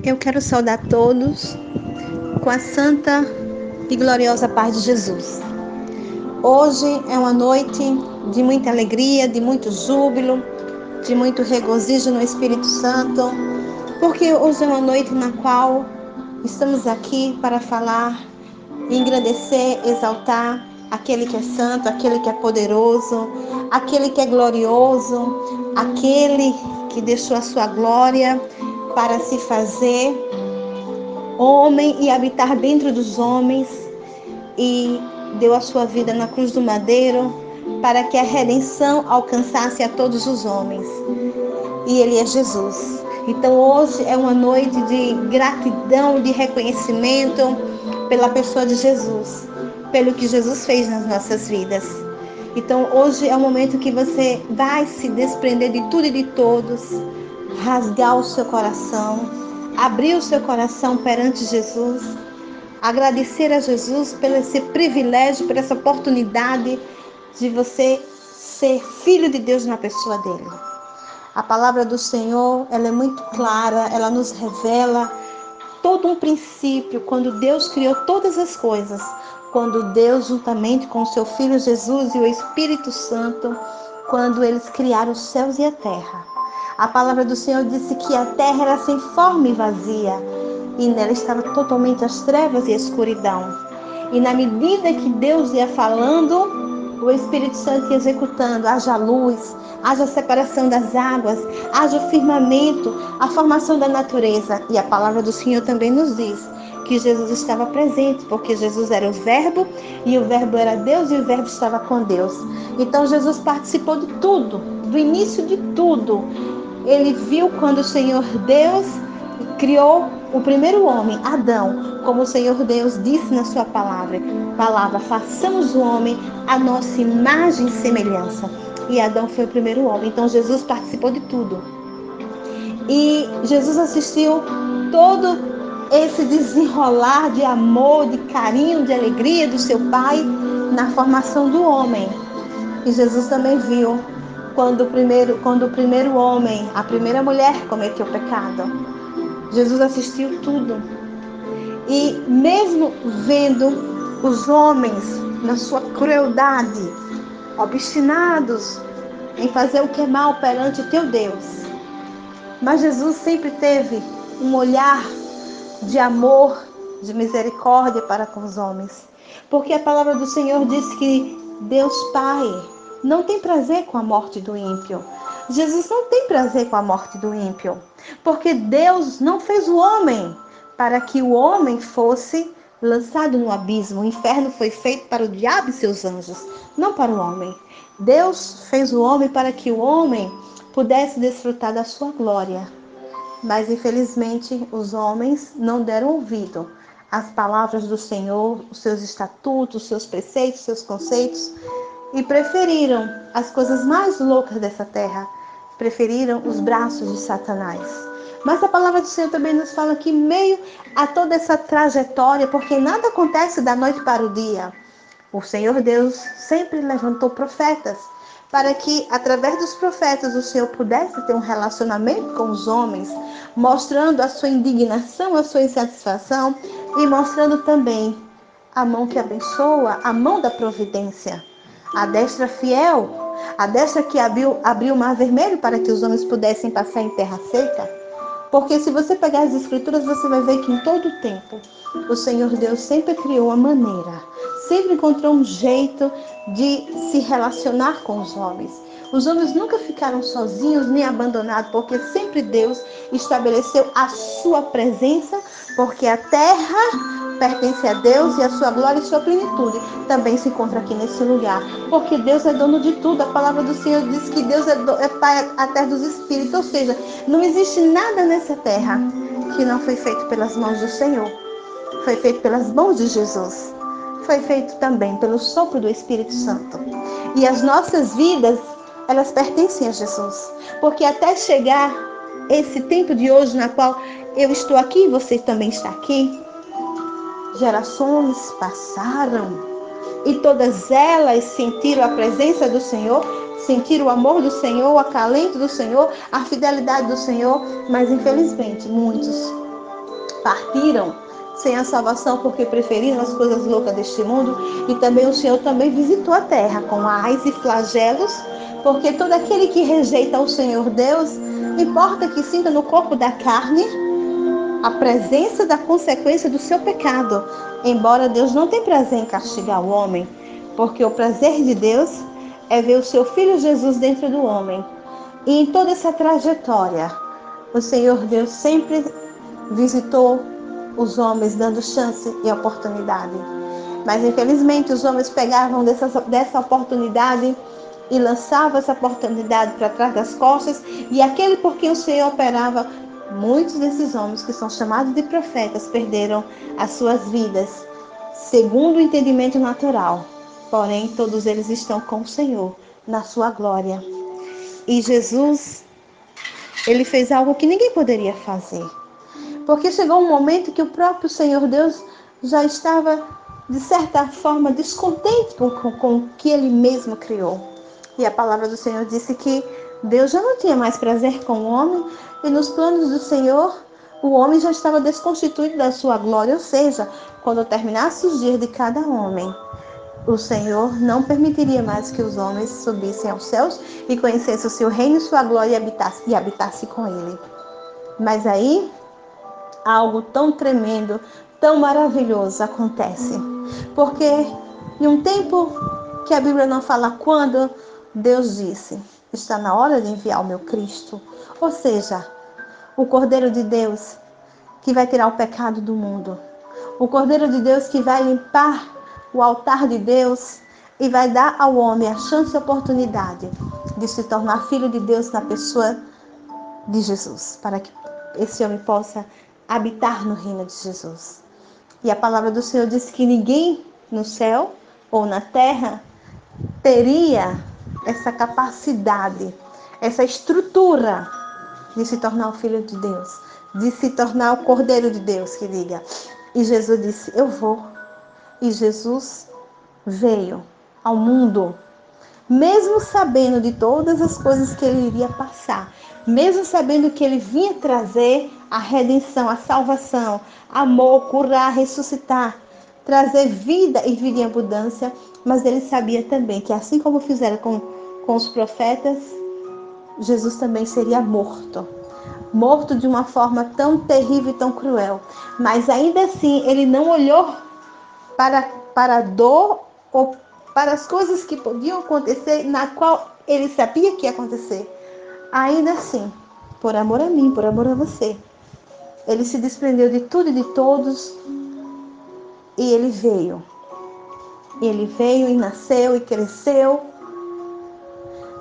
Eu quero saudar todos com a santa e gloriosa paz de Jesus. Hoje é uma noite de muita alegria, de muito júbilo, de muito regozijo no Espírito Santo, porque hoje é uma noite na qual estamos aqui para falar, engrandecer, exaltar aquele que é santo, aquele que é poderoso, aquele que é glorioso, aquele que deixou a sua glória para se fazer homem e habitar dentro dos homens, e deu a sua vida na cruz do madeiro para que a redenção alcançasse a todos os homens. E ele é Jesus. Então hoje é uma noite de gratidão, de reconhecimento pela pessoa de Jesus, pelo que Jesus fez nas nossas vidas. Então hoje é o momento que você vai se desprender de tudo e de todos, rasgar o seu coração, abrir o seu coração perante Jesus, agradecer a Jesus pelo esse privilégio, por essa oportunidade de você ser filho de Deus na pessoa dele. A palavra do Senhor, ela é muito clara, ela nos revela todo um princípio, quando Deus criou todas as coisas, quando Deus, juntamente com o seu Filho Jesus e o Espírito Santo, quando eles criaram os céus e a terra. A palavra do Senhor disse que a terra era sem forma e vazia, e nela estava totalmente as trevas e a escuridão. E na medida que Deus ia falando, o Espírito Santo ia executando, haja luz, haja separação das águas, haja o firmamento, a formação da natureza. E a palavra do Senhor também nos diz que Jesus estava presente, porque Jesus era o Verbo, e o Verbo era Deus, e o Verbo estava com Deus. Então Jesus participou de tudo, do início de tudo. Ele viu quando o Senhor Deus criou o primeiro homem, Adão, como o Senhor Deus disse na sua palavra, façamos o homem a nossa imagem e semelhança. E Adão foi o primeiro homem, então Jesus participou de tudo. E Jesus assistiu todo esse desenrolar de amor, de carinho, de alegria do seu Pai na formação do homem. E Jesus também viu quando o primeiro homem, a primeira mulher cometeu pecado. Jesus assistiu tudo. E mesmo vendo os homens na sua crueldade, obstinados em fazer o que é mal perante o teu Deus, mas Jesus sempre teve um olhar de amor, de misericórdia para com os homens. Porque a palavra do Senhor diz que Deus Pai não tem prazer com a morte do ímpio. Jesus não tem prazer com a morte do ímpio, porque Deus não fez o homem para que o homem fosse lançado no abismo. O inferno foi feito para o diabo e seus anjos, não para o homem. Deus fez o homem para que o homem pudesse desfrutar da sua glória. Mas infelizmente os homens não deram ouvido às palavras do Senhor, os seus estatutos, os seus preceitos, os seus conceitos, e preferiram as coisas mais loucas dessa terra, preferiram os braços de Satanás. Mas a palavra do Senhor também nos fala que meio a toda essa trajetória, porque nada acontece da noite para o dia, o Senhor Deus sempre levantou profetas, para que através dos profetas o Senhor pudesse ter um relacionamento com os homens, mostrando a sua indignação, a sua insatisfação, e mostrando também a mão que abençoa, a mão da providência. A destra fiel, a destra que abriu o mar vermelho para que os homens pudessem passar em terra seca. Porque se você pegar as escrituras, você vai ver que em todo o tempo, o Senhor Deus sempre criou a maneira, sempre encontrou um jeito de se relacionar com os homens. Os homens nunca ficaram sozinhos nem abandonados, porque sempre Deus estabeleceu a sua presença, porque a terra pertence a Deus e a sua glória e sua plenitude também se encontra aqui nesse lugar, porque Deus é dono de tudo. A palavra do Senhor diz que Deus é Pai até dos espíritos, ou seja, não existe nada nessa terra que não foi feito pelas mãos do Senhor, foi feito pelas mãos de Jesus, foi feito também pelo sopro do Espírito Santo. E as nossas vidas, elas pertencem a Jesus, porque até chegar esse tempo de hoje na qual eu estou aqui e você também está aqui, gerações passaram e todas elas sentiram a presença do Senhor, sentiram o amor do Senhor, o acalento do Senhor, a fidelidade do Senhor, mas infelizmente muitos partiram sem a salvação porque preferiram as coisas loucas deste mundo. E também o Senhor também visitou a terra com ais e flagelos, porque todo aquele que rejeita o Senhor Deus, importa que sinta no corpo da carne a presença da consequência do seu pecado, embora Deus não tenha prazer em castigar o homem, porque o prazer de Deus é ver o seu Filho Jesus dentro do homem. E em toda essa trajetória, o Senhor Deus sempre visitou os homens, dando chance e oportunidade. Mas infelizmente os homens pegavam dessa oportunidade e lançavam essa oportunidade para trás das costas, e aquele por quem o Senhor operava, muitos desses homens que são chamados de profetas perderam as suas vidas, segundo o entendimento natural. Porém, todos eles estão com o Senhor, na sua glória. E Jesus, ele fez algo que ninguém poderia fazer. Porque chegou um momento que o próprio Senhor Deus já estava, de certa forma, descontente com o que ele mesmo criou. E a palavra do Senhor disse que Deus já não tinha mais prazer com o homem, e nos planos do Senhor, o homem já estava desconstituído da sua glória. Ou seja, quando terminasse os dias de cada homem, o Senhor não permitiria mais que os homens subissem aos céus e conhecessem o seu reino e sua glória e habitasse com ele. Mas aí, algo tão tremendo, tão maravilhoso acontece. Porque em um tempo que a Bíblia não fala quando, Deus disse: está na hora de enviar o meu Cristo. Ou seja, o Cordeiro de Deus que vai tirar o pecado do mundo. O Cordeiro de Deus que vai limpar o altar de Deus e vai dar ao homem a chance e a oportunidade de se tornar filho de Deus na pessoa de Jesus, para que esse homem possa habitar no reino de Jesus. E a palavra do Senhor diz que ninguém no céu ou na terra teria essa capacidade, essa estrutura de se tornar o Filho de Deus, de se tornar o Cordeiro de Deus, que diga. E Jesus disse: eu vou. E Jesus veio ao mundo, mesmo sabendo de todas as coisas que ele iria passar, mesmo sabendo que ele vinha trazer a redenção, a salvação, amor, curar, ressuscitar, trazer vida e vida em abundância, mas ele sabia também que assim como fizeram com os profetas, Jesus também seria morto de uma forma tão terrível e tão cruel. Mas ainda assim, ele não olhou para a dor ou para as coisas que podiam acontecer, na qual ele sabia que ia acontecer. Ainda assim, por amor a mim, por amor a você, ele se desprendeu de tudo e de todos, e ele veio. Ele veio e nasceu e cresceu,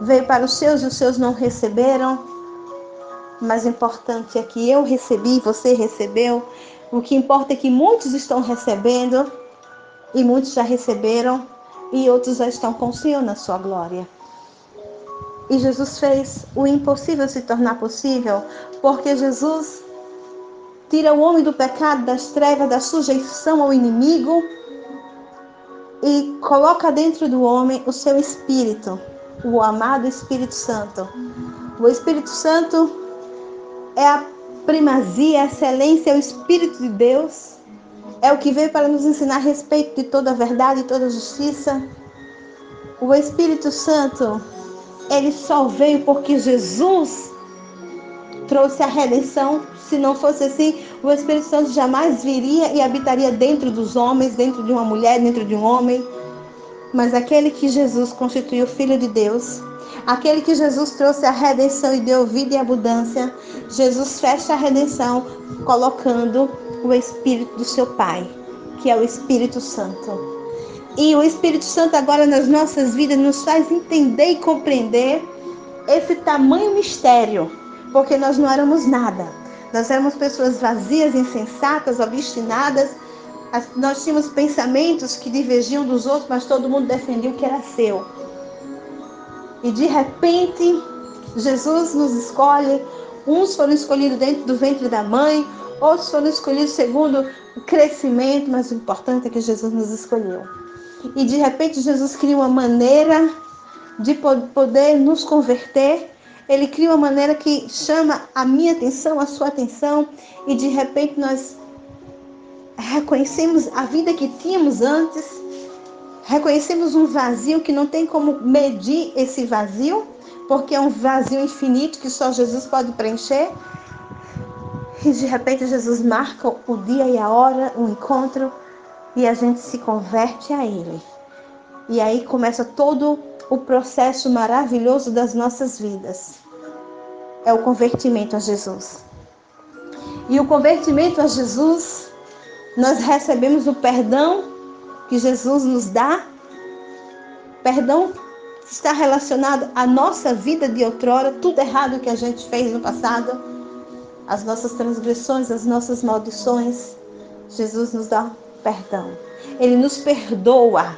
veio para os seus e os seus não receberam. Mas o importante é que eu recebi, você recebeu. O que importa é que muitos estão recebendo, e muitos já receberam, e outros já estão com o Senhor na sua glória. E Jesus fez o impossível se tornar possível, porque Jesus tira o homem do pecado, das trevas, da sujeição ao inimigo, e coloca dentro do homem o seu Espírito, o amado Espírito Santo. O Espírito Santo é a primazia, a excelência, é o Espírito de Deus. É o que veio para nos ensinar a respeito de toda a verdade e toda a justiça. O Espírito Santo, ele só veio porque Jesus trouxe a redenção. Se não fosse assim, o Espírito Santo jamais viria e habitaria dentro dos homens, dentro de uma mulher, dentro de um homem. Mas aquele que Jesus constituiu Filho de Deus, aquele que Jesus trouxe a redenção e deu vida e abundância, Jesus fecha a redenção colocando o Espírito do seu Pai, que é o Espírito Santo. E o Espírito Santo agora nas nossas vidas nos faz entender e compreender esse tamanho mistério, porque nós não éramos nada. Nós éramos pessoas vazias, insensatas, obstinadas. Nós tínhamos pensamentos que divergiam dos outros, mas todo mundo defendia o que era seu. E de repente, Jesus nos escolhe. Uns foram escolhidos dentro do ventre da mãe, outros foram escolhidos segundo o crescimento, mas o importante é que Jesus nos escolheu. E de repente Jesus cria uma maneira de poder nos converter. Ele cria uma maneira que chama a minha atenção, a sua atenção, e de repente nós reconhecemos a vida que tínhamos antes, reconhecemos um vazio que não tem como medir esse vazio, porque é um vazio infinito que só Jesus pode preencher. E de repente Jesus marca o dia e a hora, o encontro, e a gente se converte a Ele. E aí começa todo o processo maravilhoso das nossas vidas. É o convertimento a Jesus. E o convertimento a Jesus, nós recebemos o perdão que Jesus nos dá. Perdão está relacionado à nossa vida de outrora, tudo errado que a gente fez no passado, as nossas transgressões, as nossas maldições. Jesus nos dá perdão. Ele nos perdoa.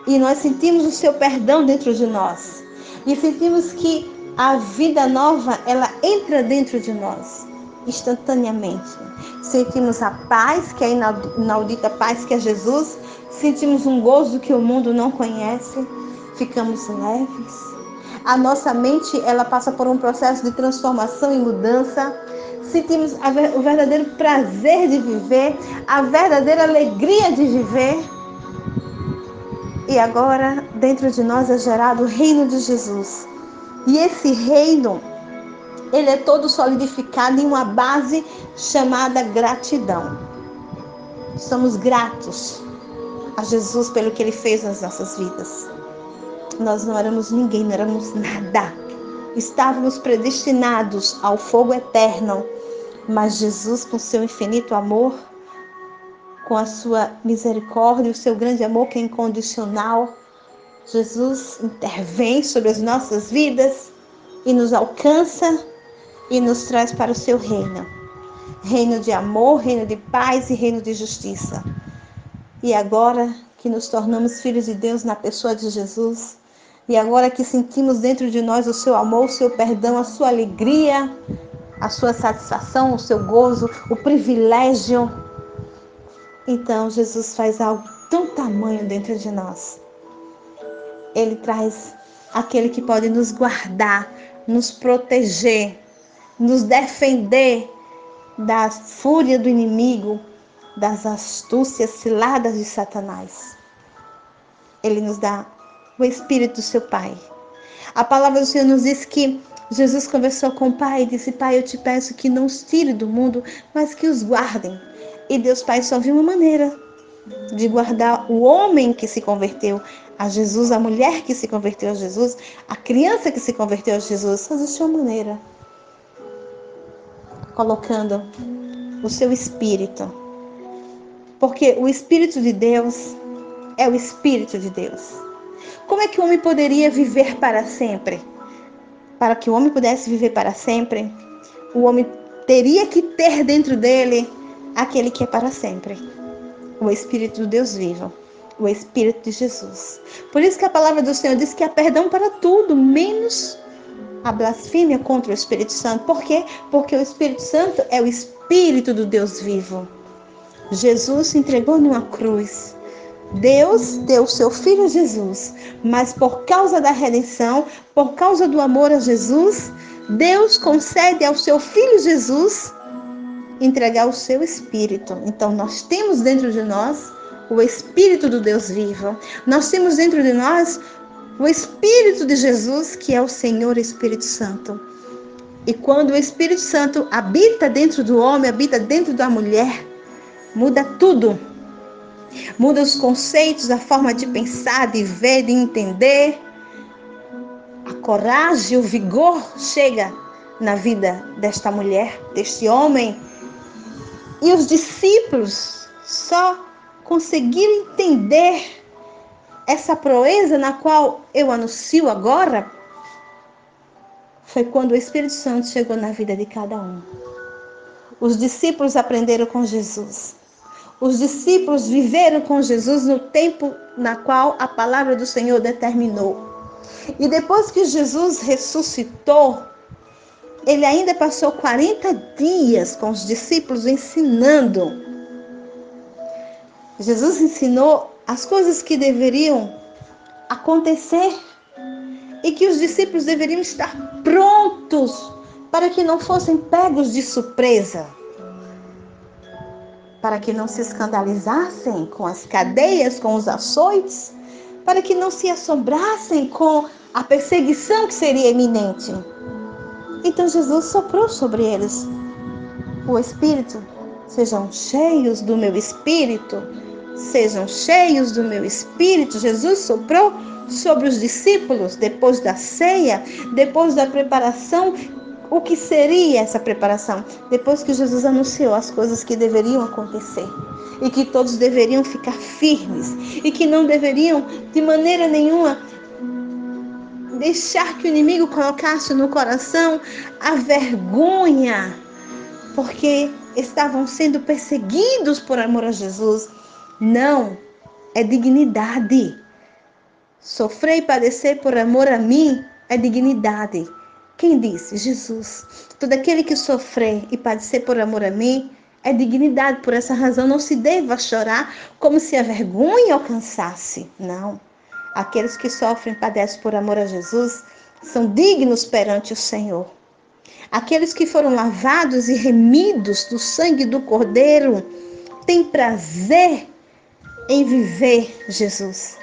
E nós sentimos o seu perdão dentro de nós. E sentimos que a vida nova, ela entra dentro de nós, instantaneamente. Sentimos a paz, que é a inaudita paz que é Jesus. Sentimos um gozo que o mundo não conhece. Ficamos leves. A nossa mente, ela passa por um processo de transformação e mudança. Sentimos o verdadeiro prazer de viver, a verdadeira alegria de viver. E agora, dentro de nós é gerado o reino de Jesus. E esse reino, ele é todo solidificado em uma base chamada gratidão. Somos gratos a Jesus pelo que Ele fez nas nossas vidas. Nós não éramos ninguém, não éramos nada. Estávamos predestinados ao fogo eterno. Mas Jesus, com seu infinito amor, com a sua misericórdia, o seu grande amor que é incondicional, Jesus intervém sobre as nossas vidas e nos alcança e nos traz para o seu reino. Reino de amor, reino de paz e reino de justiça. E agora que nos tornamos filhos de Deus na pessoa de Jesus, e agora que sentimos dentro de nós o seu amor, o seu perdão, a sua alegria, a sua satisfação, o seu gozo, o privilégio, então Jesus faz algo tão tamanho dentro de nós. Ele traz aquele que pode nos guardar, nos proteger, nos defender da fúria do inimigo, das astúcias ciladas de Satanás. Ele nos dá o Espírito do seu Pai. A palavra do Senhor nos diz que Jesus conversou com o Pai e disse: Pai, eu te peço que não os tire do mundo, mas que os guardem. E Deus Pai só viu uma maneira de guardar o homem que se converteu a Jesus, a mulher que se converteu a Jesus, a criança que se converteu a Jesus. Só existe uma maneira: colocando o seu Espírito. Porque o Espírito de Deus é o Espírito de Deus. Como é que o homem poderia viver para sempre? Para que o homem pudesse viver para sempre, o homem teria que ter dentro dele aquele que é para sempre. O Espírito do Deus vivo. O Espírito de Jesus. Por isso que a palavra do Senhor diz que há perdão para tudo, menos a blasfêmia contra o Espírito Santo. Por quê? Porque o Espírito Santo é o Espírito do Deus vivo. Jesus se entregou numa cruz. Deus deu o seu Filho Jesus, mas por causa da redenção, por causa do amor a Jesus, Deus concede ao seu Filho Jesus entregar o seu Espírito. Então nós temos dentro de nós o Espírito do Deus vivo. Nós temos dentro de nós o Espírito de Jesus, que é o Senhor Espírito Santo. E quando o Espírito Santo habita dentro do homem, habita dentro da mulher, muda tudo. Muda os conceitos, a forma de pensar, de ver, de entender. A coragem, o vigor chega na vida desta mulher, deste homem. E os discípulos só conseguiram entender essa proeza na qual eu anuncio agora, foi quando o Espírito Santo chegou na vida de cada um. Os discípulos aprenderam com Jesus. Os discípulos viveram com Jesus no tempo na qual a palavra do Senhor determinou. E depois que Jesus ressuscitou, ele ainda passou 40 dias com os discípulos ensinando. Jesus ensinou as coisas que deveriam acontecer e que os discípulos deveriam estar prontos para que não fossem pegos de surpresa. para que não se escandalizassem com as cadeias, com os açoites, para que não se assombrassem com a perseguição que seria iminente. Então Jesus soprou sobre eles o Espírito. Sejam cheios do meu Espírito. Sejam cheios do meu Espírito. Jesus soprou sobre os discípulos depois da ceia, depois da preparação. O que seria essa preparação? Depois que Jesus anunciou as coisas que deveriam acontecer e que todos deveriam ficar firmes e que não deveriam de maneira nenhuma deixar que o inimigo colocasse no coração a vergonha, porque estavam sendo perseguidos por amor a Jesus. Não, é dignidade. Sofrer e padecer por amor a mim é dignidade. Quem disse? Jesus. Todo aquele que sofrer e padecer por amor a mim é dignidade. Por essa razão não se deva chorar como se a vergonha alcançasse. Não. Aqueles que sofrem e padecem por amor a Jesus são dignos perante o Senhor. Aqueles que foram lavados e remidos do sangue do Cordeiro têm prazer em viver Jesus.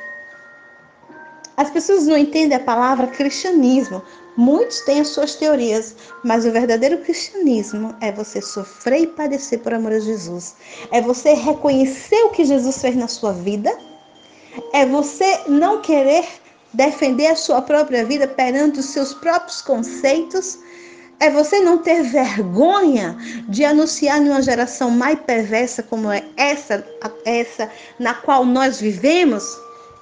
As pessoas não entendem a palavra cristianismo. Muitos têm as suas teorias, mas o verdadeiro cristianismo é você sofrer e padecer por amor a Jesus. É você reconhecer o que Jesus fez na sua vida. É você não querer defender a sua própria vida perante os seus próprios conceitos. É você não ter vergonha de anunciar numa geração mais perversa como é essa na qual nós vivemos,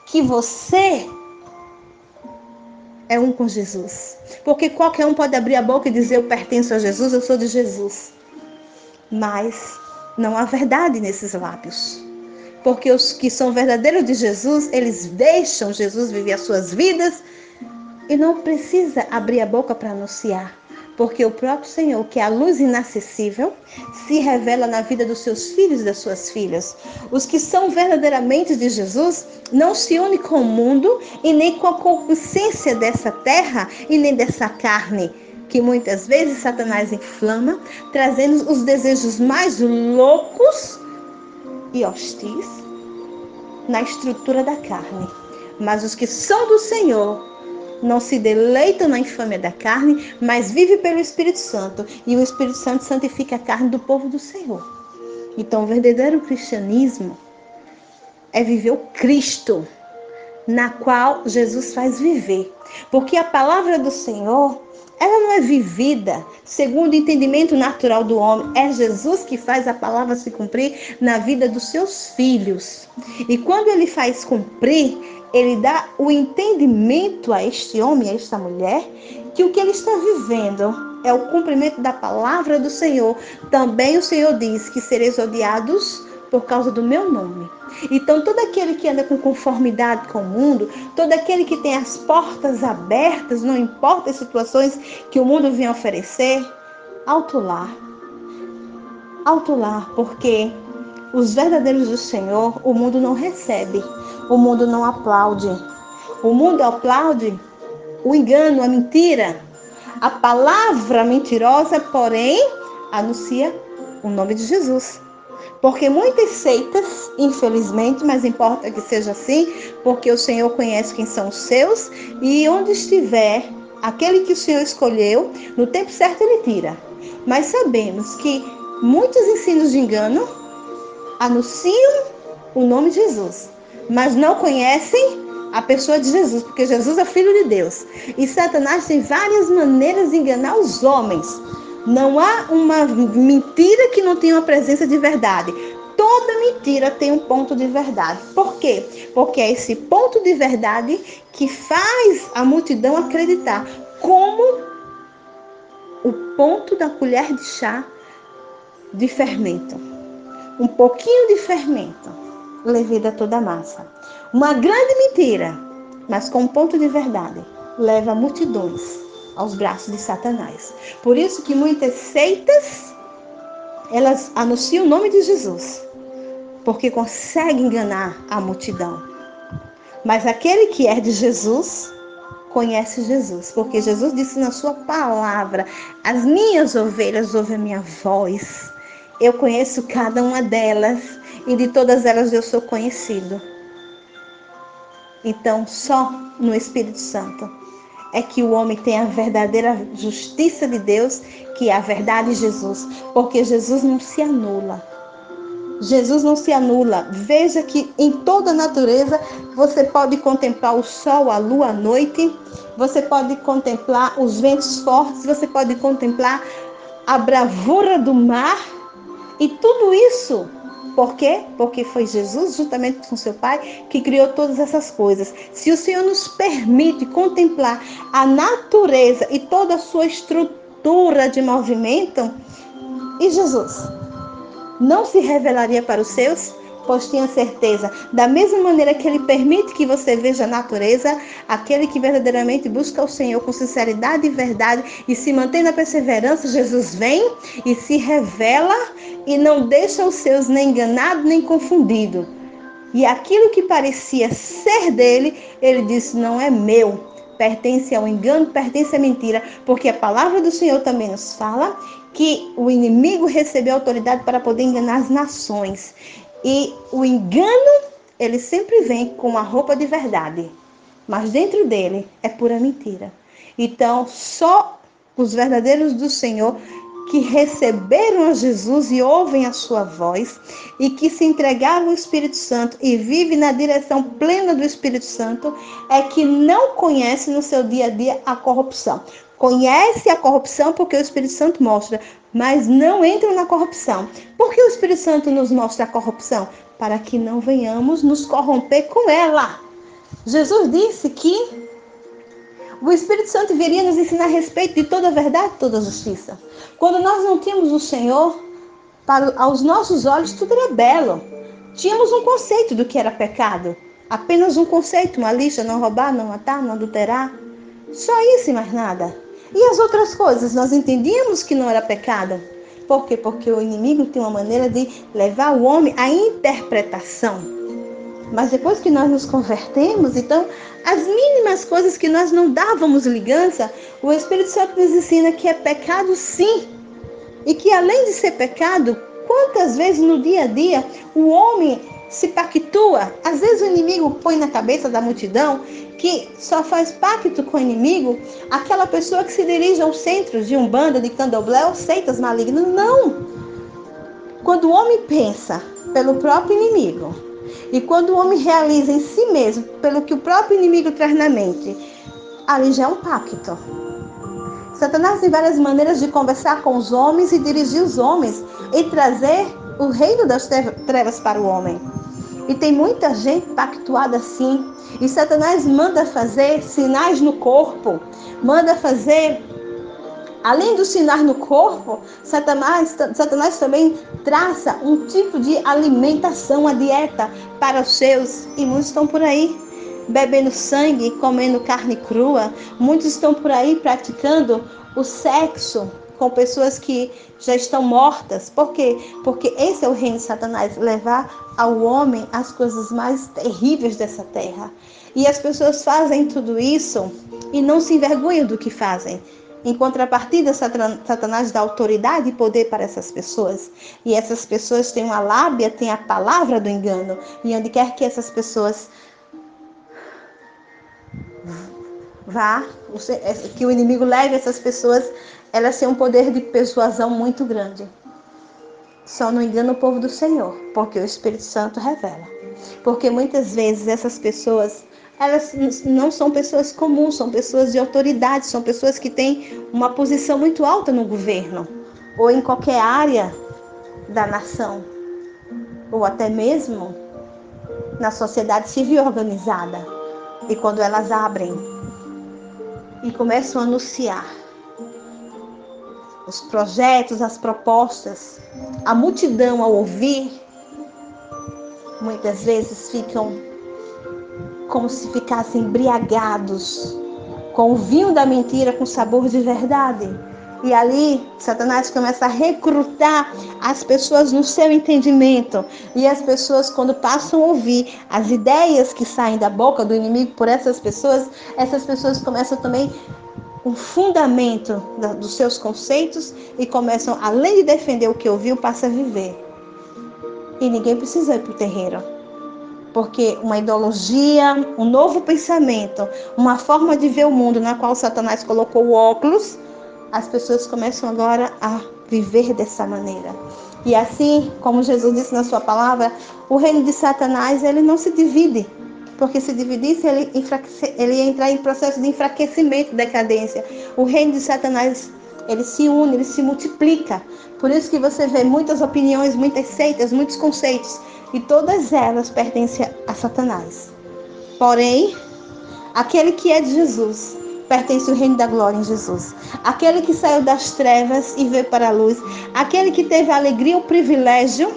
que você é um com Jesus. Porque qualquer um pode abrir a boca e dizer: eu pertenço a Jesus, eu sou de Jesus. Mas não há verdade nesses lábios. Porque os que são verdadeiros de Jesus, eles deixam Jesus viver as suas vidas e não precisa abrir a boca para anunciar. Porque o próprio Senhor, que é a luz inacessível, se revela na vida dos seus filhos e das suas filhas. Os que são verdadeiramente de Jesus não se unem com o mundo e nem com a concupiscência dessa terra e nem dessa carne, que muitas vezes Satanás inflama, trazendo os desejos mais loucos e hostis na estrutura da carne. Mas os que são do Senhor não se deleitam na infâmia da carne, mas vive pelo Espírito Santo. E o Espírito Santo santifica a carne do povo do Senhor. Então, o verdadeiro cristianismo é viver o Cristo, na qual Jesus faz viver. Porque a palavra do Senhor, ela não é vivida segundo o entendimento natural do homem. É Jesus que faz a palavra se cumprir na vida dos seus filhos. E quando ele faz cumprir, ele dá o entendimento a este homem, a esta mulher, que o que ele está vivendo é o cumprimento da palavra do Senhor. Também o Senhor diz que sereis odiados por causa do meu nome. Então, todo aquele que anda com conformidade com o mundo, todo aquele que tem as portas abertas, não importa as situações que o mundo vem oferecer, alto lá, porque os verdadeiros do Senhor, o mundo não recebe, o mundo não aplaude. O mundo aplaude o engano, a mentira. A palavra mentirosa, porém, anuncia o nome de Jesus. Porque muitas seitas, infelizmente, mas importa que seja assim, porque o Senhor conhece quem são os seus, e onde estiver aquele que o Senhor escolheu, no tempo certo ele tira. Mas sabemos que muitos ensinos de engano anunciam o nome de Jesus, mas não conhecem a pessoa de Jesus, porque Jesus é Filho de Deus. E Satanás tem várias maneiras de enganar os homens. Não há uma mentira que não tenha uma presença de verdade. Toda mentira tem um ponto de verdade. Por quê? Porque é esse ponto de verdade que faz a multidão acreditar, como o ponto da colher de chá de fermento. Um pouquinho de fermento levida toda a massa. Uma grande mentira, mas com um ponto de verdade, leva multidões aos braços de Satanás. Por isso que muitas seitas, elas anunciam o nome de Jesus, porque conseguem enganar a multidão. Mas aquele que é de Jesus, conhece Jesus, porque Jesus disse na sua palavra: as minhas ovelhas ouvem a minha voz, Eu conheço cada uma delas e de todas elas eu sou conhecido. Então, só no Espírito Santo é que o homem tem a verdadeira justiça de Deus, que é a verdade de Jesus, porque Jesus não se anula. Jesus não se anula. Veja que em toda a natureza você pode contemplar o sol, a lua, a noite, você pode contemplar os ventos fortes, você pode contemplar a bravura do mar e tudo isso. Por quê? Porque foi Jesus, juntamente com seu Pai, que criou todas essas coisas. Se o Senhor nos permite contemplar a natureza e toda a sua estrutura de movimento, e Jesus não se revelaria para os seus? Pois tenha certeza, da mesma maneira que Ele permite que você veja a natureza, aquele que verdadeiramente busca o Senhor com sinceridade e verdade e se mantém na perseverança, Jesus vem e se revela e não deixa os seus nem enganado nem confundido. E aquilo que parecia ser dele, Ele disse, não é meu. Pertence ao engano, pertence à mentira, porque a palavra do Senhor também nos fala que o inimigo recebeu autoridade para poder enganar as nações. E o engano, ele sempre vem com a roupa de verdade, mas dentro dele é pura mentira. Então, só os verdadeiros do Senhor que receberam a Jesus e ouvem a sua voz e que se entregaram ao Espírito Santo e vivem na direção plena do Espírito Santo é que não conhece no seu dia a dia a corrupção. Conhece a corrupção porque o Espírito Santo mostra, mas não entram na corrupção. Por que o Espírito Santo nos mostra a corrupção? Para que não venhamos nos corromper com ela. Jesus disse que o Espírito Santo viria nos ensinar a respeito de toda a verdade e toda a justiça. Quando nós não tínhamos o Senhor, aos nossos olhos tudo era belo. Tínhamos um conceito do que era pecado. Apenas um conceito, uma lista, não roubar, não matar, não adulterar. Só isso e mais nada. E as outras coisas, nós entendíamos que não era pecado. Por quê? Porque o inimigo tem uma maneira de levar o homem à interpretação. Mas depois que nós nos convertemos, então, as mínimas coisas que nós não dávamos ligança, o Espírito Santo nos ensina que é pecado sim. E que além de ser pecado, quantas vezes no dia a dia o homem se pactua? Às vezes o inimigo põe na cabeça da multidão que só faz pacto com o inimigo aquela pessoa que se dirige aos centros de umbanda, de candomblé ou seitas malignas. Não! Quando o homem pensa pelo próprio inimigo e quando o homem realiza em si mesmo pelo que o próprio inimigo traz na mente, ali já é um pacto. Satanás tem várias maneiras de conversar com os homens e dirigir os homens e trazer o reino das trevas para o homem. E tem muita gente pactuada assim. E Satanás manda fazer sinais no corpo, manda fazer, além dos sinais no corpo, Satanás também traça um tipo de alimentação, a dieta para os seus. E muitos estão por aí bebendo sangue, comendo carne crua. Muitos estão por aí praticando o sexo com pessoas que já estão mortas. Por quê? Porque esse é o reino de Satanás, levar ao homem as coisas mais terríveis dessa terra. E as pessoas fazem tudo isso e não se envergonham do que fazem. Em contrapartida, Satanás dá autoridade e poder para essas pessoas. E essas pessoas têm uma lábia, têm a palavra do engano. E onde quer que essas pessoas vá, que o inimigo leve essas pessoas, elas têm um poder de persuasão muito grande. Só não engana o povo do Senhor, porque o Espírito Santo revela. Porque muitas vezes essas pessoas, elas não são pessoas comuns, são pessoas de autoridade, são pessoas que têm uma posição muito alta no governo, ou em qualquer área da nação, ou até mesmo na sociedade civil organizada. E quando elas abrem e começam a anunciar os projetos, as propostas, a multidão ao ouvir, muitas vezes ficam como se ficassem embriagados com o vinho da mentira, com sabor de verdade. E ali, Satanás começa a recrutar as pessoas no seu entendimento. E as pessoas, quando passam a ouvir as ideias que saem da boca do inimigo por essas pessoas começam também um fundamento dos seus conceitos e começam, além de defender o que ouviu, passa a viver. E ninguém precisa ir para o terreiro. Porque uma ideologia, um novo pensamento, uma forma de ver o mundo na qual Satanás colocou o óculos, as pessoas começam agora a viver dessa maneira. E assim, como Jesus disse na sua palavra, o reino de Satanás ele não se divide. Porque se dividisse, ele ia entrar em processo de enfraquecimento, decadência. O reino de Satanás, ele se une, ele se multiplica. Por isso que você vê muitas opiniões, muitas seitas, muitos conceitos. E todas elas pertencem a Satanás. Porém, aquele que é de Jesus, pertence ao reino da glória em Jesus. Aquele que saiu das trevas e veio para a luz. Aquele que teve a alegria e o privilégio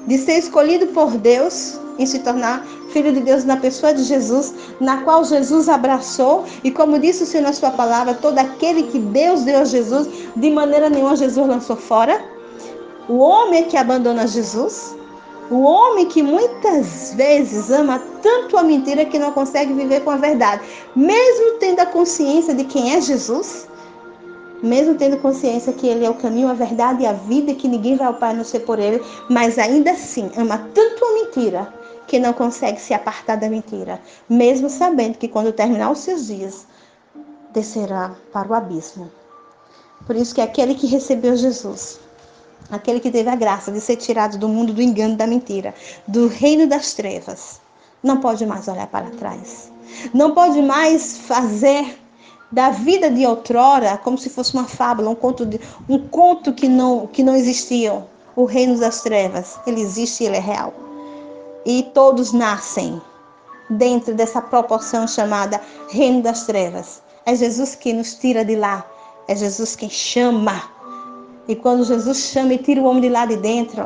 de ser escolhido por Deus e se tornar filho de Deus na pessoa de Jesus, na qual Jesus abraçou. E como disse o Senhor na sua palavra, todo aquele que Deus deu a Jesus, de maneira nenhuma Jesus lançou fora. O homem que abandona Jesus, o homem que muitas vezes ama tanto a mentira que não consegue viver com a verdade, mesmo tendo a consciência de quem é Jesus, mesmo tendo consciência que ele é o caminho, a verdade e a vida, e que ninguém vai ao Pai a não ser por ele, mas ainda assim ama tanto a mentira que não consegue se apartar da mentira, mesmo sabendo que quando terminar os seus dias, descerá para o abismo. Por isso que aquele que recebeu Jesus, aquele que teve a graça de ser tirado do mundo do engano, da mentira, do reino das trevas, não pode mais olhar para trás. Não pode mais fazer da vida de outrora como se fosse uma fábula, um conto que não existia. O reino das trevas, ele existe e ele é real. E todos nascem dentro dessa proporção chamada reino das trevas. É Jesus que nos tira de lá. É Jesus quem chama. E quando Jesus chama e tira o homem de lá de dentro,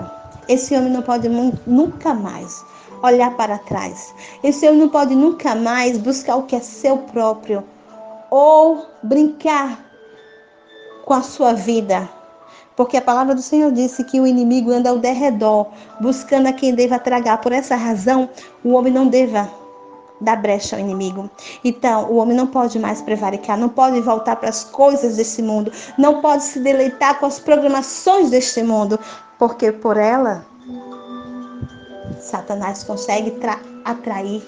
esse homem não pode nunca mais olhar para trás. Esse homem não pode nunca mais buscar o que é seu próprio ou brincar com a sua vida. Porque a palavra do Senhor disse que o inimigo anda ao derredor, buscando a quem deva tragar. Por essa razão, o homem não deva dar brecha ao inimigo. Então, o homem não pode mais prevaricar, não pode voltar para as coisas desse mundo, não pode se deleitar com as programações deste mundo, porque por ela, Satanás consegue atrair.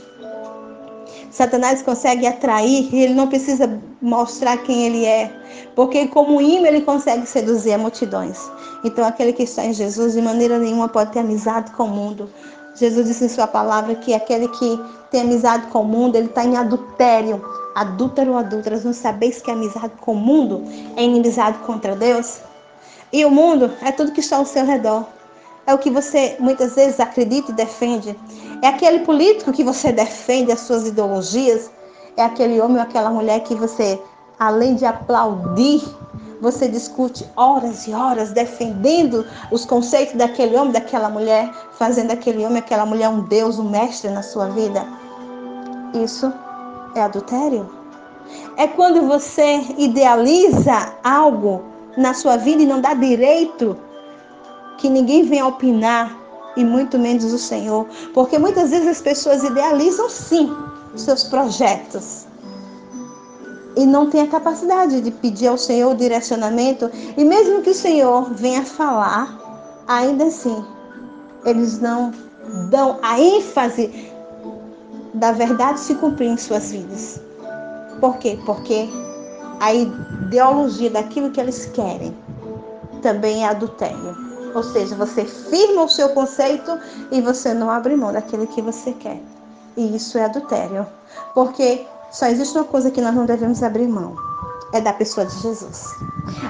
Satanás consegue atrair e ele não precisa mostrar quem ele é, porque como imã ele consegue seduzir a multidões. Então, aquele que está em Jesus, de maneira nenhuma pode ter amizade com o mundo. Jesus disse em sua palavra que aquele que tem amizade com o mundo, ele está em adultério. Adúltero ou adúlteras, não sabeis que a amizade com o mundo é inimizade contra Deus? E o mundo é tudo que está ao seu redor. É o que você muitas vezes acredita e defende. É aquele político que você defende as suas ideologias. É aquele homem ou aquela mulher que você, além de aplaudir, você discute horas e horas defendendo os conceitos daquele homem, daquela mulher, fazendo aquele homem, aquela mulher um Deus, um mestre na sua vida. Isso é adultério. É quando você idealiza algo na sua vida e não dá direito que ninguém venha opinar, e muito menos o Senhor. Porque muitas vezes as pessoas idealizam sim os seus projetos e não tem a capacidade de pedir ao Senhor o direcionamento, e mesmo que o Senhor venha falar, ainda assim eles não dão a ênfase da verdade se cumprir em suas vidas. Por quê? Porque a ideologia daquilo que eles querem também é adultério. Ou seja, você firma o seu conceito e você não abre mão daquilo que você quer. E isso é adultério. Porque só existe uma coisa que nós não devemos abrir mão. É da pessoa de Jesus.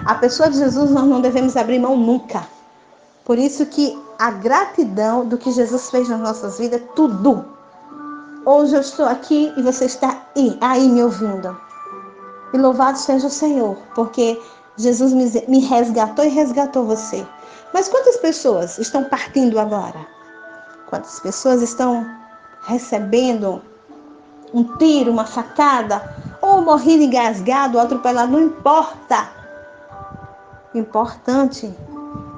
A pessoa de Jesus nós não devemos abrir mão nunca. Por isso que a gratidão do que Jesus fez nas nossas vidas é tudo. Hoje eu estou aqui e você está aí me ouvindo. E louvado seja o Senhor, porque Jesus me resgatou e resgatou você. Mas quantas pessoas estão partindo agora? Quantas pessoas estão recebendo um tiro, uma facada, ou morrendo engasgado, ou atropelado? Não importa. O importante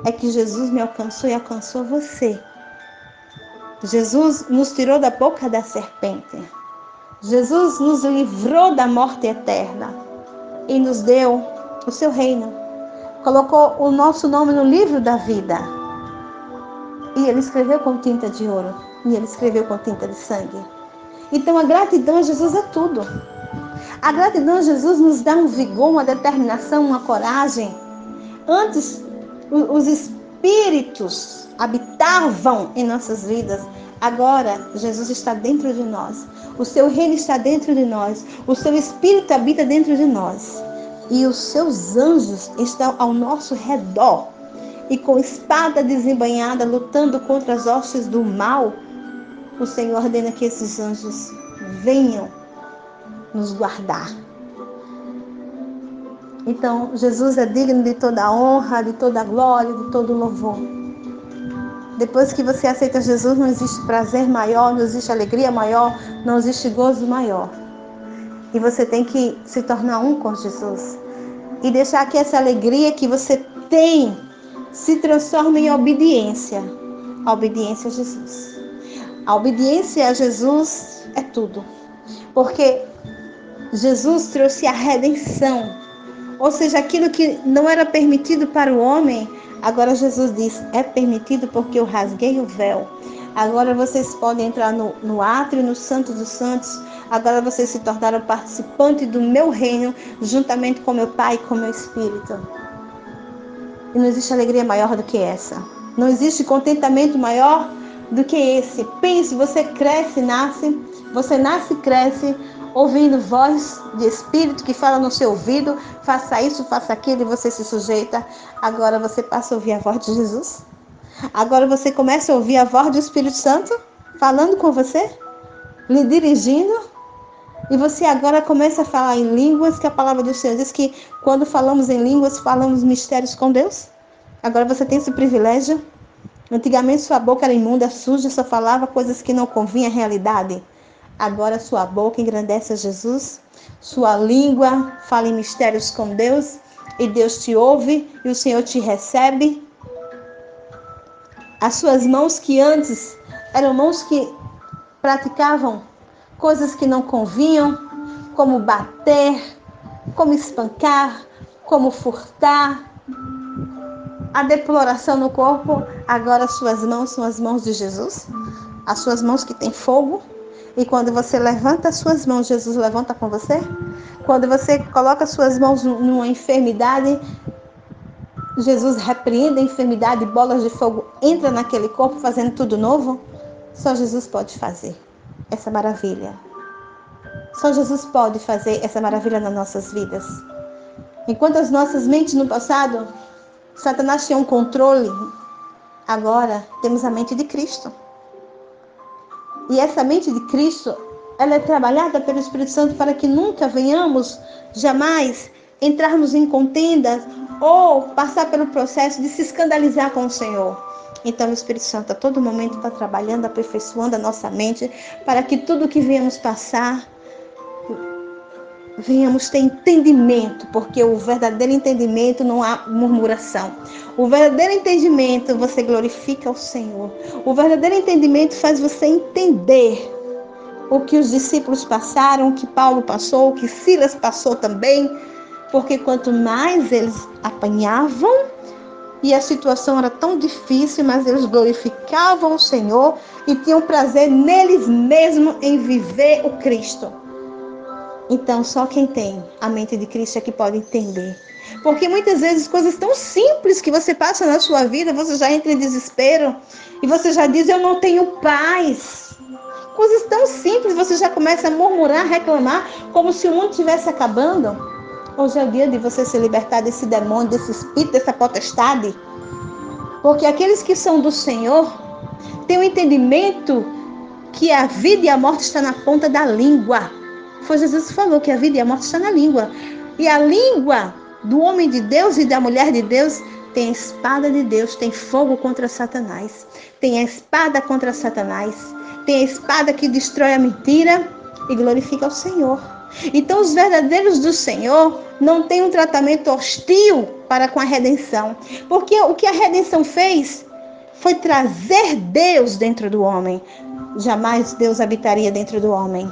é que Jesus me alcançou e alcançou você. Jesus nos tirou da boca da serpente. Jesus nos livrou da morte eterna. e nos deu o seu reino. Colocou o nosso nome no livro da vida. E ele escreveu com tinta de ouro. E ele escreveu com tinta de sangue. Então a gratidão a Jesus é tudo. A gratidão a Jesus nos dá um vigor, uma determinação, uma coragem. Antes, os espíritos habitavam em nossas vidas. Agora, Jesus está dentro de nós. O seu reino está dentro de nós. O seu espírito habita dentro de nós. E os seus anjos estão ao nosso redor. E com espada desembainhada, lutando contra as hostes do mal, o Senhor ordena que esses anjos venham nos guardar. Então, Jesus é digno de toda a honra, de toda a glória, de todo o louvor. Depois que você aceita Jesus, não existe prazer maior, não existe alegria maior, não existe gozo maior. E você tem que se tornar um com Jesus. E deixar que essa alegria que você tem se transforme em obediência. A obediência a Jesus. A obediência a Jesus é tudo. Porque Jesus trouxe a redenção. Ou seja, aquilo que não era permitido para o homem, agora Jesus diz, é permitido porque eu rasguei o véu. Agora vocês podem entrar no átrio, no Santo dos Santos. Agora vocês se tornaram participantes do meu reino, juntamente com meu Pai e com meu Espírito. E não existe alegria maior do que essa. Não existe contentamento maior do que esse. Pense, você cresce, nasce. Você nasce e cresce ouvindo voz de Espírito que fala no seu ouvido. Faça isso, faça aquilo e você se sujeita. Agora você passa a ouvir a voz de Jesus. Agora você começa a ouvir a voz do Espírito Santo falando com você, lhe dirigindo. E você agora começa a falar em línguas, que a palavra do Senhor diz que quando falamos em línguas, falamos mistérios com Deus. Agora você tem esse privilégio. Antigamente sua boca era imunda, suja, só falava coisas que não convinham à realidade. Agora sua boca engrandece a Jesus. Sua língua fala em mistérios com Deus. E Deus te ouve e o Senhor te recebe. As suas mãos que antes eram mãos que praticavam coisas que não convinham, como bater, como espancar, como furtar, a deploração no corpo. Agora as suas mãos são as mãos de Jesus, as suas mãos que têm fogo. E quando você levanta as suas mãos, Jesus levanta com você. Quando você coloca as suas mãos numa enfermidade, Jesus repreende a enfermidade, bolas de fogo entra naquele corpo fazendo tudo novo. Só Jesus pode fazer essa maravilha. Só Jesus pode fazer essa maravilha nas nossas vidas. Enquanto as nossas mentes no passado, Satanás tinha um controle, agora temos a mente de Cristo. E essa mente de Cristo, ela é trabalhada pelo Espírito Santo para que nunca venhamos, jamais, entrarmos em contendas ou passar pelo processo de se escandalizar com o Senhor. Então o Espírito Santo a todo momento está trabalhando, aperfeiçoando a nossa mente para que tudo que venhamos passar, venhamos ter entendimento, porque o verdadeiro entendimento não há murmuração. O verdadeiro entendimento, você glorifica o Senhor. O verdadeiro entendimento faz você entender o que os discípulos passaram, o que Paulo passou, o que Silas passou também, porque quanto mais eles apanhavam, e a situação era tão difícil, mas eles glorificavam o Senhor e tinham prazer neles mesmos em viver o Cristo. Então, só quem tem a mente de Cristo é que pode entender. Porque muitas vezes coisas tão simples que você passa na sua vida, você já entra em desespero e você já diz, eu não tenho paz. Coisas tão simples, você já começa a murmurar, reclamar, como se o mundo estivesse acabando. Hoje é o dia de você se libertar desse demônio, desse espírito, dessa potestade. Porque aqueles que são do Senhor têm o entendimento que a vida e a morte estão na ponta da língua. Foi Jesus que falou que a vida e a morte estão na língua. E a língua do homem de Deus e da mulher de Deus tem a espada de Deus, tem fogo contra Satanás. Tem a espada contra Satanás. Tem a espada que destrói a mentira e glorifica o Senhor. Então os verdadeiros do Senhor não têm um tratamento hostil para com a redenção. Porque o que a redenção fez foi trazer Deus dentro do homem. Jamais Deus habitaria dentro do homem.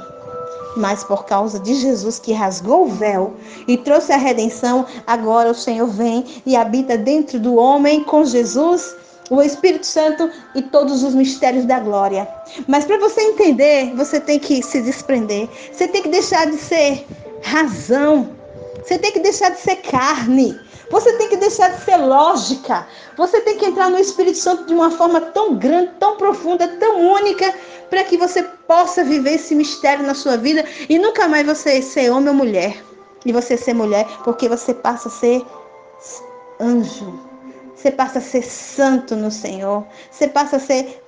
Mas por causa de Jesus que rasgou o véu e trouxe a redenção, agora o Senhor vem e habita dentro do homem com Jesus, o Espírito Santo e todos os mistérios da glória. Mas para você entender, você tem que se desprender. Você tem que deixar de ser razão. Você tem que deixar de ser carne. Você tem que deixar de ser lógica. Você tem que entrar no Espírito Santo de uma forma tão grande, tão profunda, tão única, para que você possa viver esse mistério na sua vida e nunca mais você ser homem ou mulher. E você ser mulher, porque você passa a ser anjo. Você passa a ser santo no Senhor. Você passa a ser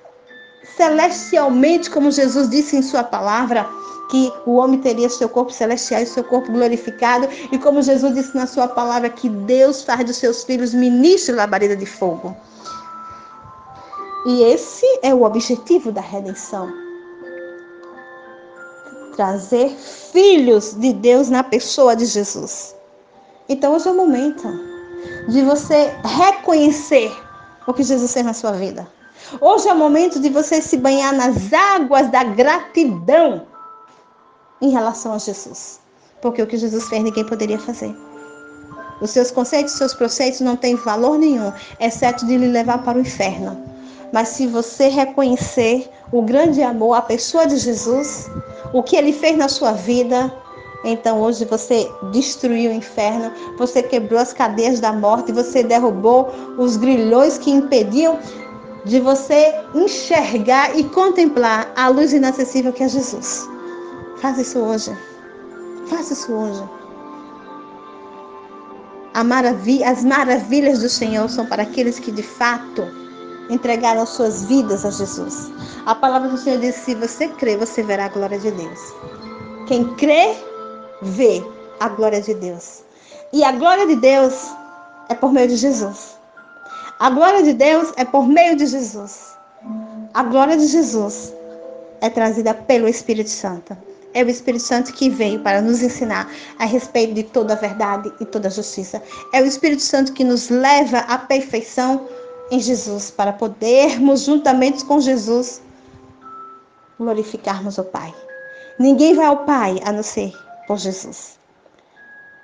celestialmente, como Jesus disse em sua palavra, que o homem teria seu corpo celestial e seu corpo glorificado. E como Jesus disse na sua palavra, que Deus faz dos seus filhos ministros de labareda de fogo. E esse é o objetivo da redenção. Trazer filhos de Deus na pessoa de Jesus. Então hoje é o momento de você reconhecer o que Jesus fez na sua vida. Hoje é o momento de você se banhar nas águas da gratidão em relação a Jesus. Porque o que Jesus fez ninguém poderia fazer. Os seus conceitos, os seus preceitos não têm valor nenhum, exceto de lhe levar para o inferno. Mas se você reconhecer o grande amor, a pessoa de Jesus, o que ele fez na sua vida, então hoje você destruiu o inferno, você quebrou as cadeias da morte, você derrubou os grilhões que impediam de você enxergar e contemplar a luz inacessível que é Jesus. Faça isso hoje. Faça isso hoje. As maravilhas do Senhor são para aqueles que de fato entregaram suas vidas a Jesus. A palavra do Senhor diz: se você crê, você verá a glória de Deus. Quem crê, vê a glória de Deus. E a glória de Deus é por meio de Jesus. A glória de Deus é por meio de Jesus. A glória de Jesus é trazida pelo Espírito Santo. É o Espírito Santo que veio para nos ensinar a respeito de toda a verdade e toda a justiça. É o Espírito Santo que nos leva à perfeição em Jesus, para podermos, juntamente com Jesus, glorificarmos o Pai. Ninguém vai ao Pai a não ser por Jesus.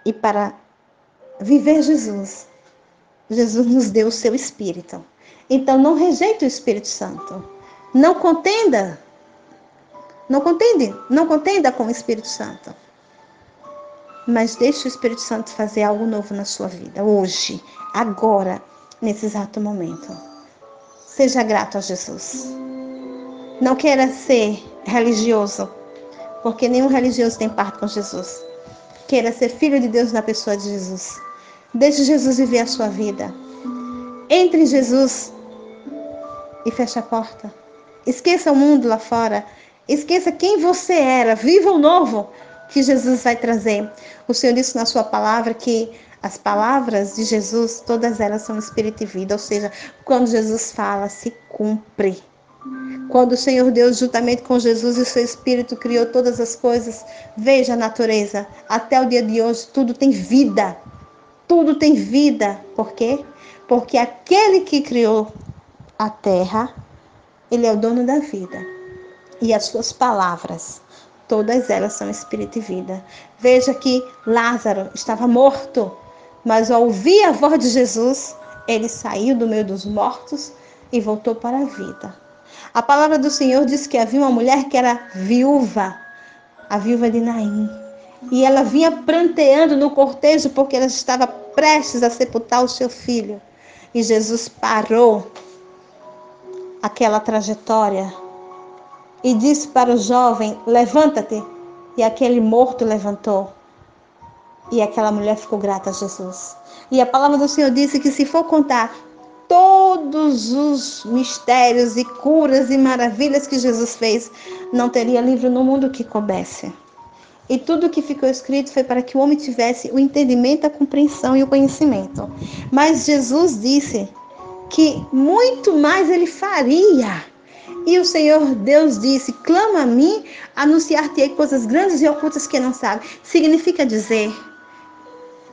E para viver Jesus, Jesus nos deu o seu Espírito. Então não rejeite o Espírito Santo. Não contenda. Não contenda com o Espírito Santo. Mas deixe o Espírito Santo fazer algo novo na sua vida. Hoje, agora, nesse exato momento. Seja grato a Jesus. Não queira ser religioso, porque nenhum religioso tem parte com Jesus. Queira ser filho de Deus na pessoa de Jesus. Deixe Jesus viver a sua vida. Entre em Jesus e feche a porta. Esqueça o mundo lá fora. Esqueça quem você era. Viva o novo que Jesus vai trazer. O Senhor disse na sua palavra que as palavras de Jesus, todas elas são espírito e vida. Ou seja, quando Jesus fala, se cumpre. Quando o Senhor Deus, juntamente com Jesus e o seu Espírito, criou todas as coisas, veja a natureza. Até o dia de hoje, tudo tem vida. Tudo tem vida. Por quê? Porque aquele que criou a terra, ele é o dono da vida. E as suas palavras, todas elas são espírito e vida. Veja que Lázaro estava morto, mas ao ouvir a voz de Jesus, ele saiu do meio dos mortos e voltou para a vida. A palavra do Senhor diz que havia uma mulher que era viúva, a viúva de Naim. E ela vinha pranteando no cortejo porque ela estava prestes a sepultar o seu filho. E Jesus parou aquela trajetória e disse para o jovem: levanta-te. E aquele morto levantou. E aquela mulher ficou grata a Jesus. E a palavra do Senhor disse que se for contar todos os mistérios e curas e maravilhas que Jesus fez, não teria livro no mundo que coubesse. E tudo que ficou escrito foi para que o homem tivesse o entendimento, a compreensão e o conhecimento. Mas Jesus disse que muito mais ele faria. E o Senhor Deus disse: clama a mim, anunciar-te-ei coisas grandes e ocultas que não sabe. Significa dizer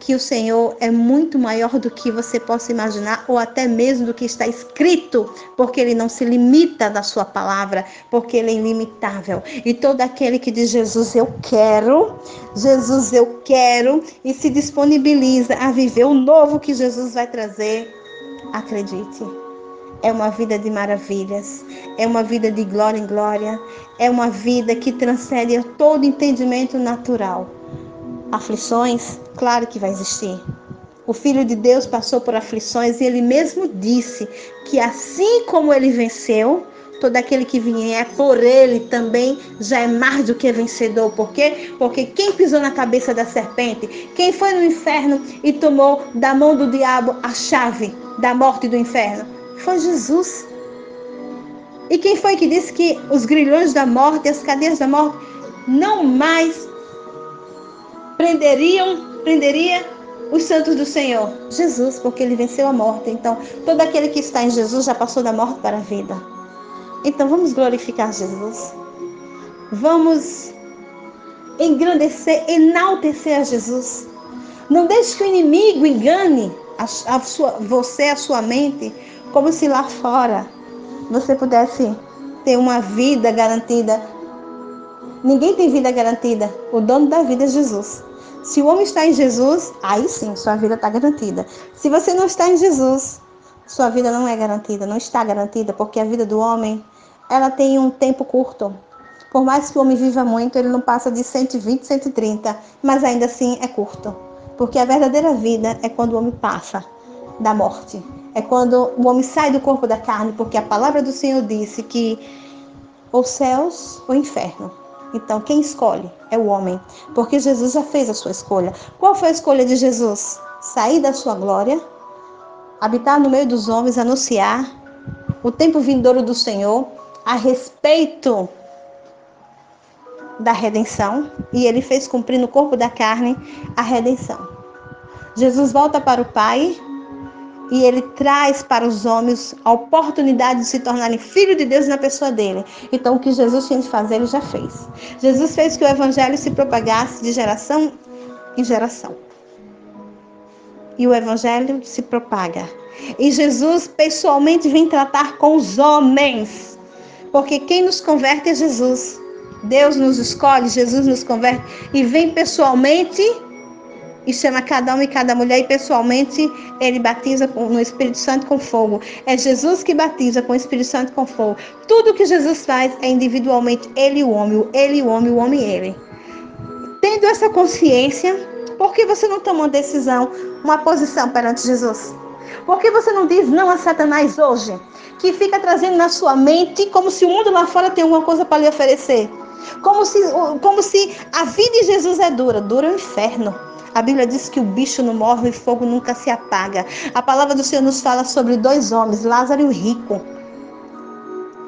que o Senhor é muito maior do que você possa imaginar, ou até mesmo do que está escrito, porque Ele não se limita da sua palavra, porque Ele é ilimitável. E todo aquele que diz Jesus eu quero, e se disponibiliza a viver o novo que Jesus vai trazer, acredite. É uma vida de maravilhas, é uma vida de glória em glória, é uma vida que transcende todo entendimento natural. Aflições, claro que vai existir. O Filho de Deus passou por aflições e Ele mesmo disse que assim como Ele venceu, todo aquele que vier por Ele também já é mais do que vencedor. Por quê? Porque quem pisou na cabeça da serpente, quem foi no inferno e tomou da mão do diabo a chave da morte e do inferno, foi Jesus. E quem foi que disse que os grilhões da morte, as cadeias da morte, não mais prenderia os santos do Senhor? Jesus, porque Ele venceu a morte. Então, todo aquele que está em Jesus já passou da morte para a vida. Então, vamos glorificar Jesus. Vamos engrandecer, enaltecer a Jesus. Não deixe que o inimigo engane você, a sua mente, como se lá fora você pudesse ter uma vida garantida. Ninguém tem vida garantida. O dono da vida é Jesus. Se o homem está em Jesus, aí sim, sua vida está garantida. Se você não está em Jesus, sua vida não é garantida, não está garantida, porque a vida do homem, ela tem um tempo curto. Por mais que o homem viva muito, ele não passa de 120, 130, mas ainda assim é curto. Porque a verdadeira vida é quando o homem passa da morte. É quando o homem sai do corpo da carne, porque a palavra do Senhor disse que ou céus ou inferno. Então, quem escolhe é o homem, porque Jesus já fez a sua escolha. Qual foi a escolha de Jesus? Sair da sua glória, habitar no meio dos homens, anunciar o tempo vindouro do Senhor a respeito da redenção, e Ele fez cumprir no corpo da carne a redenção. Jesus volta para o Pai e Ele traz para os homens a oportunidade de se tornarem filhos de Deus na pessoa dele. Então, o que Jesus tinha de fazer, Ele já fez. Jesus fez que o Evangelho se propagasse de geração em geração. E o Evangelho se propaga. E Jesus pessoalmente vem tratar com os homens. Porque quem nos converte é Jesus. Deus nos escolhe, Jesus nos converte e vem pessoalmente e chama cada homem e cada mulher, e pessoalmente Ele batiza no Espírito Santo com fogo. É Jesus que batiza com o Espírito Santo com fogo. Tudo que Jesus faz é individualmente Ele e o homem, Ele e o homem e Ele. Tendo essa consciência, por que você não toma uma decisão, uma posição perante Jesus? Por que você não diz não a Satanás hoje? Que fica trazendo na sua mente como se o mundo lá fora tem alguma coisa para lhe oferecer. Como se a vida de Jesus é dura. Dura é o inferno. A Bíblia diz que o bicho não morre e o fogo nunca se apaga. A palavra do Senhor nos fala sobre dois homens, Lázaro e o rico.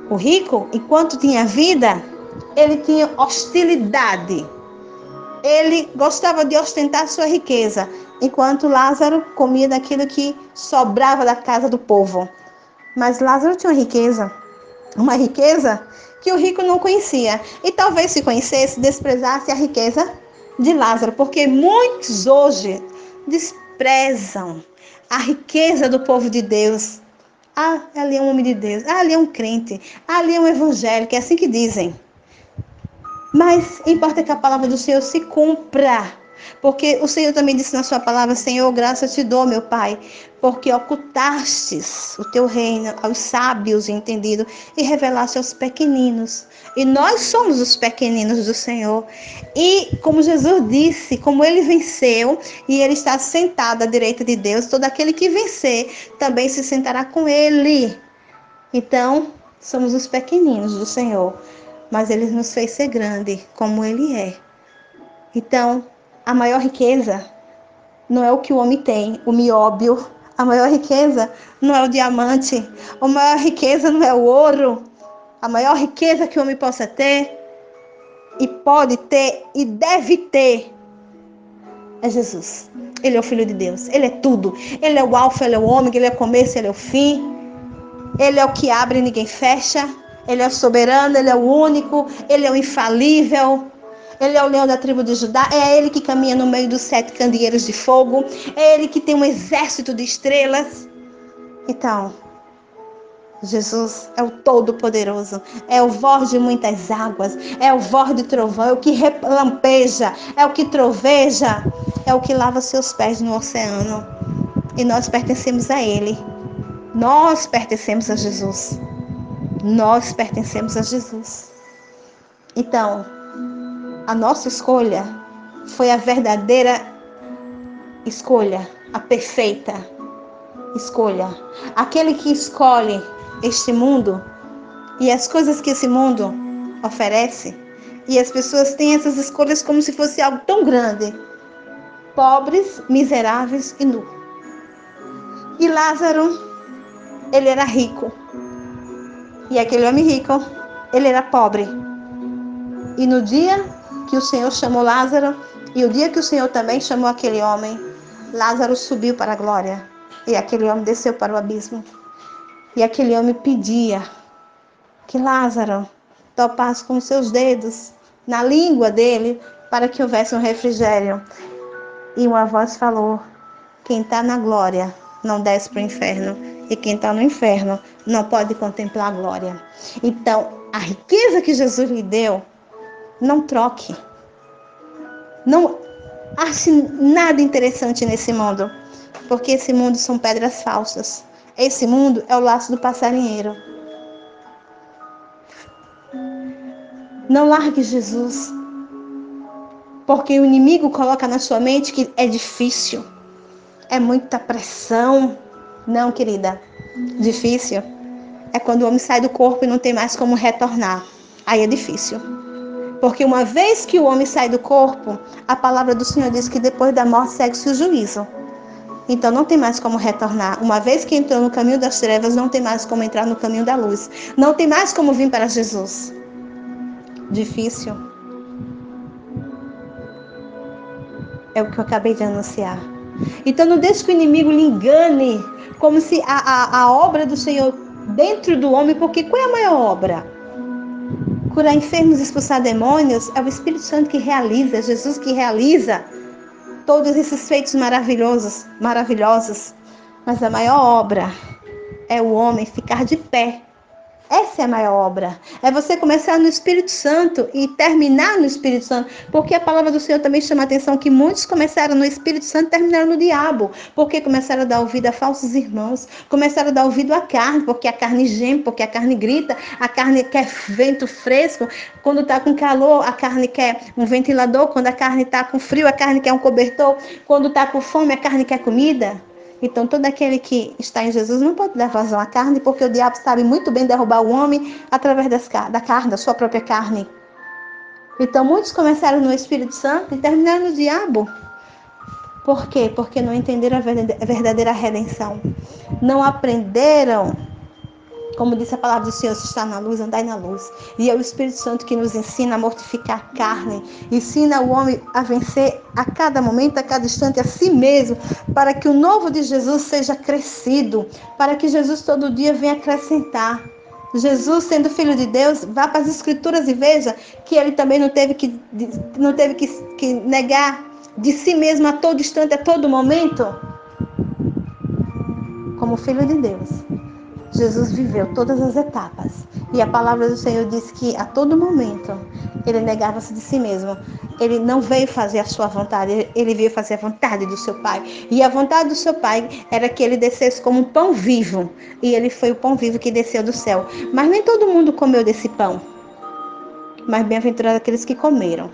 O rico, enquanto tinha vida, ele tinha hostilidade. Ele gostava de ostentar sua riqueza, enquanto Lázaro comia daquilo que sobrava da casa do povo. Mas Lázaro tinha uma riqueza que o rico não conhecia. E talvez se conhecesse, desprezasse a riqueza de Lázaro, porque muitos hoje desprezam a riqueza do povo de Deus. Ah, ali é um homem de Deus. Ah, ali é um crente. Ah, ali é um evangélico. É assim que dizem. Mas importa que a palavra do Senhor se cumpra. Porque o Senhor também disse na sua palavra: Senhor, graça te dou, meu Pai, porque ocultastes o teu reino aos sábios e entendidos e revelaste aos pequeninos. E nós somos os pequeninos do Senhor. E como Jesus disse, como Ele venceu e Ele está sentado à direita de Deus, todo aquele que vencer também se sentará com Ele. Então, somos os pequeninos do Senhor, mas Ele nos fez ser grande como Ele é. Então, a maior riqueza não é o que o homem tem, o nióbio. A maior riqueza não é o diamante. A maior riqueza não é o ouro. A maior riqueza que o homem possa ter, e pode ter, e deve ter, é Jesus. Ele é o Filho de Deus. Ele é tudo. Ele é o alfa, ele é o ômega, ele é o começo, ele é o fim. Ele é o que abre e ninguém fecha. Ele é o soberano, ele é o único. Ele é o infalível. Ele é o leão da tribo de Judá. É ele que caminha no meio dos 7 candeeiros de fogo. É ele que tem um exército de estrelas. Então, Jesus é o Todo-Poderoso, é o voz de muitas águas, é o voz de trovão, é o que relampeja, é o que troveja, é o que lava seus pés no oceano. E nós pertencemos a Ele. Nós pertencemos a Jesus. Nós pertencemos a Jesus. Então, a nossa escolha foi a verdadeira escolha, a perfeita escolha. Aquele que escolhe este mundo e as coisas que esse mundo oferece, e as pessoas têm essas escolhas como se fosse algo tão grande. Pobres, miseráveis e nu. E Lázaro, ele era rico. E aquele homem rico, ele era pobre. E no dia que o Senhor chamou Lázaro, e o dia que o Senhor também chamou aquele homem, Lázaro subiu para a glória. E aquele homem desceu para o abismo. E aquele homem pedia que Lázaro topasse com seus dedos na língua dele para que houvesse um refrigério. E uma voz falou: quem está na glória não desce para o inferno. E quem está no inferno não pode contemplar a glória. Então, a riqueza que Jesus lhe deu, não troque. Não ache nada interessante nesse mundo. Porque esse mundo são pedras falsas. Esse mundo é o laço do passarinheiro. Não largue Jesus. Porque o inimigo coloca na sua mente que é difícil. É muita pressão. Não, querida. Difícil é quando o homem sai do corpo e não tem mais como retornar. Aí é difícil. Porque uma vez que o homem sai do corpo, a palavra do Senhor diz que depois da morte segue-se o juízo. Então não tem mais como retornar. Uma vez que entrou no caminho das trevas, não tem mais como entrar no caminho da luz. Não tem mais como vir para Jesus. Difícil. É o que eu acabei de anunciar. Então não deixe que o inimigo lhe engane, como se a obra do Senhor dentro do homem, porque qual é a maior obra? Curar enfermos, expulsar demônios, é o Espírito Santo que realiza, é Jesus que realiza todos esses feitos maravilhosos. Mas a maior obra é o homem ficar de pé. Essa é a maior obra. É você começar no Espírito Santo e terminar no Espírito Santo. Porque a palavra do Senhor também chama a atenção que muitos começaram no Espírito Santo e terminaram no diabo. Porque começaram a dar ouvido a falsos irmãos. Começaram a dar ouvido à carne. Porque a carne geme, porque a carne grita. A carne quer vento fresco. Quando está com calor, a carne quer um ventilador. Quando a carne está com frio, a carne quer um cobertor. Quando está com fome, a carne quer comida. Então, todo aquele que está em Jesus não pode dar vazão à carne, porque o diabo sabe muito bem derrubar o homem através da carne, da sua própria carne. Então, muitos começaram no Espírito Santo e terminaram no diabo. Por quê? Porque não entenderam a verdadeira redenção. Não aprenderam, como disse a palavra do Senhor, se está na luz, andai na luz. E é o Espírito Santo que nos ensina a mortificar a carne. Ensina o homem a vencer a cada momento, a cada instante, a si mesmo. Para que o novo de Jesus seja crescido. Para que Jesus todo dia venha acrescentar. Jesus, sendo filho de Deus, vá para as Escrituras e veja que ele também não teve que negar de si mesmo a todo instante, a todo momento. Como filho de Deus. Jesus viveu todas as etapas. E a palavra do Senhor diz que a todo momento ele negava-se de si mesmo. Ele não veio fazer a sua vontade, ele veio fazer a vontade do seu Pai. E a vontade do seu Pai era que ele descesse como um pão vivo. E ele foi o pão vivo que desceu do céu. Mas nem todo mundo comeu desse pão. Mas bem-aventurados aqueles que comeram.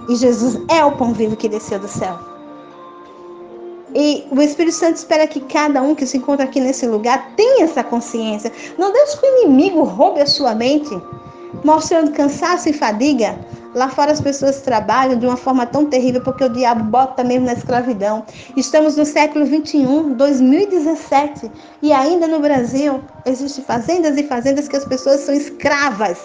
E Jesus é o pão vivo que desceu do céu. E o Espírito Santo espera que cada um que se encontra aqui nesse lugar tenha essa consciência. Não deixe que o inimigo roube a sua mente, mostrando cansaço e fadiga. Lá fora as pessoas trabalham de uma forma tão terrível, porque o diabo bota mesmo na escravidão. Estamos no século 21, 2017, e ainda no Brasil existem fazendas e fazendas que as pessoas são escravas.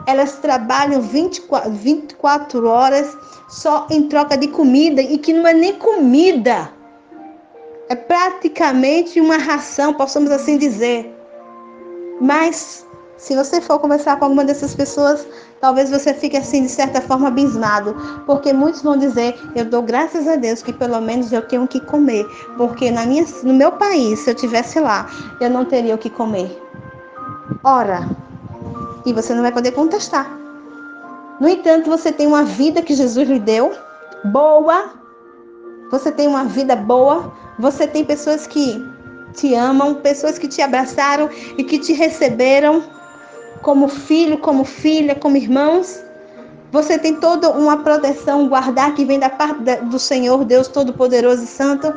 Elas trabalham 24 horas só em troca de comida, e que não é nem comida. É praticamente uma ração, possamos assim dizer. Mas, se você for conversar com alguma dessas pessoas, Talvez você fique assim, de certa forma, abismado, porque muitos vão dizer, eu dou graças a Deus que pelo menos eu tenho o que comer, porque no meu país, se eu estivesse lá, eu não teria o que comer. Ora, e você não vai poder contestar. No entanto, você tem uma vida que Jesus lhe deu, boa, você tem uma vida boa, você tem pessoas que te amam, pessoas que te abraçaram e que te receberam como filho, como filha, como irmãos. Você tem toda uma proteção, um guardar que vem da parte do Senhor, Deus Todo-Poderoso e Santo.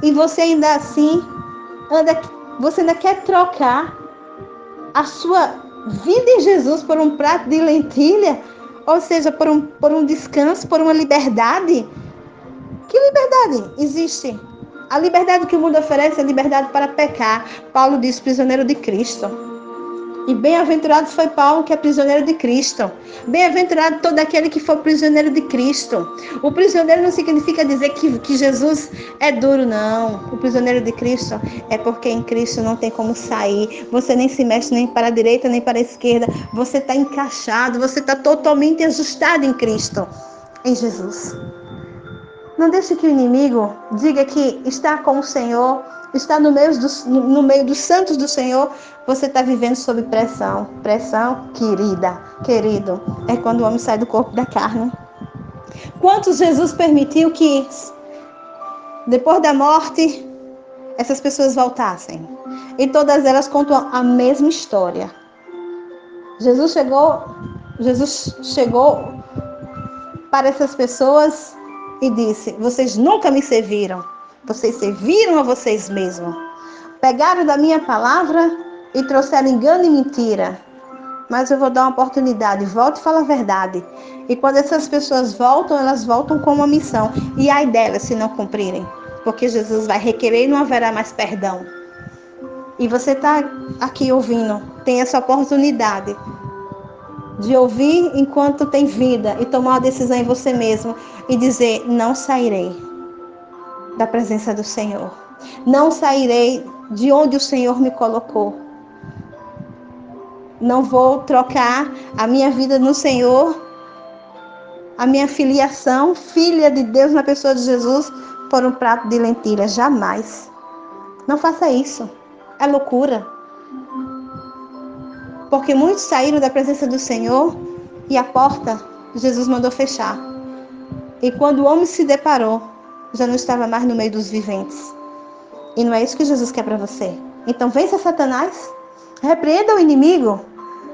E você ainda assim, você ainda quer trocar a sua vida em Jesus por um prato de lentilha? Ou seja, por um descanso, por uma liberdade? Que liberdade existe? A liberdade que o mundo oferece é a liberdade para pecar. Paulo diz, prisioneiro de Cristo. E bem-aventurado foi Paulo, que é prisioneiro de Cristo. Bem-aventurado todo aquele que for prisioneiro de Cristo. O prisioneiro não significa dizer que Jesus é duro, não. O prisioneiro de Cristo é porque em Cristo não tem como sair. Você nem se mexe nem para a direita, nem para a esquerda. Você está encaixado, você está totalmente ajustado em Cristo, em Jesus. Não deixe que o inimigo diga que está com o Senhor, está no meio dos santos do Senhor. Você está vivendo sob pressão. Pressão, querido, é quando o homem sai do corpo da carne. Quantos Jesus permitiu que, depois da morte, essas pessoas voltassem? E todas elas contam a mesma história. Jesus chegou para essas pessoas e disse, vocês nunca me serviram, vocês serviram a vocês mesmos. Pegaram da minha palavra e trouxeram engano e mentira. Mas eu vou dar uma oportunidade, volte e fala a verdade. E quando essas pessoas voltam, elas voltam com uma missão. E ai delas se não cumprirem, porque Jesus vai requerer e não haverá mais perdão. E você está aqui ouvindo, tem essa oportunidade de ouvir enquanto tem vida e tomar uma decisão em você mesmo e dizer, não sairei da presença do Senhor. Não sairei de onde o Senhor me colocou. Não vou trocar a minha vida no Senhor, a minha filiação, filha de Deus na pessoa de Jesus, por um prato de lentilha. Jamais. Não faça isso. É loucura. Porque muitos saíram da presença do Senhor e a porta Jesus mandou fechar. E quando o homem se deparou, já não estava mais no meio dos viventes. E não é isso que Jesus quer para você. Então vença Satanás, repreenda o inimigo,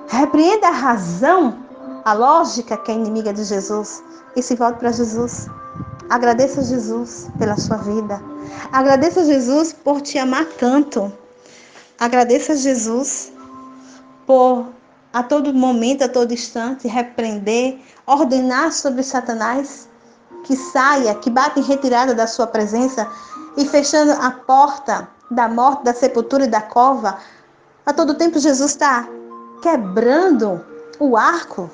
repreenda a razão, a lógica que é inimiga de Jesus e se volte para Jesus. Agradeça a Jesus pela sua vida. Agradeça a Jesus por te amar tanto. Agradeça a Jesus por a todo momento, a todo instante, repreender, ordenar sobre Satanás que saia, que bata em retirada da sua presença e fechando a porta da morte, da sepultura e da cova. A todo tempo Jesus está quebrando o arco,